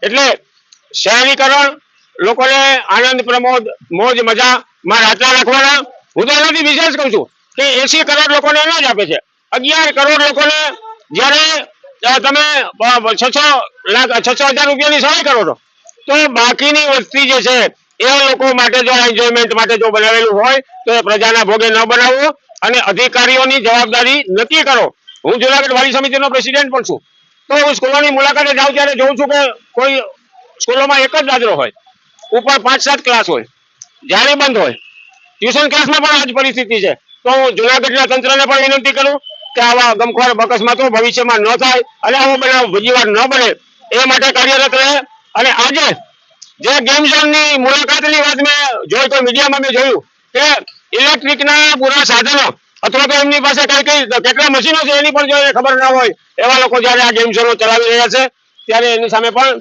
એટલે શહેરીકરણ લોકોને આનંદ પ્રમોદ મોજ મજામાં રાતના રાખવાના. હું તો એનાથી વિશેષ કહું છું કે 80 કરોડ લોકોને અનાજ આપે છે, 11 કરોડ લોકોને જયારે તમે 600,000 રૂપિયાની સહાય કરો છો, તો બાકીની વસ્તી જે છે એ લોકો માટે જો એન્જોયમેન્ટ માટે જો બનાવેલું હોય તો એ પ્રજાના ભોગે ન બનાવવો અને અધિકારીઓની જવાબદારી નક્કી કરો. હું જુનાગઢ વાલી સમિતિનો પ્રેસિડેન્ટ પણ છું, તો હું સ્કૂલોની મુલાકાતે જાઉં ત્યારે જોઉં છું કે કોઈ સ્કૂલોમાં એક જ દાદરો હોય, ઉપર 5-7 ક્લાસ હોય, જાળી બંધ હોય. ટ્યુશન ક્લાસમાં પણ આ જ પરિસ્થિતિ છે. તો હું જુનાગઢના તંત્રને પણ વિનંતી કરું કે આવા ગમખ્વાર અકસ્માતો ભવિષ્યમાં ન થાય અને આવો બનાવ બીજી વાર ન બને એ માટે કાર્યરત રહે. અને આજે જે ગેમ ઝોનની મુલાકાતની વાત મેં જોઈ તો મીડિયામાં મેં જોયું કે ઇલેક્ટ્રિકના પૂરા સાધનો અથવા તો એમની પાસે કેટલા મશીનો છે એની પણ જો ખબર ના હોય એવા લોકો જયારે આ ગેમ ઝોનો ચલાવી રહ્યા છે ત્યારે એની સામે પણ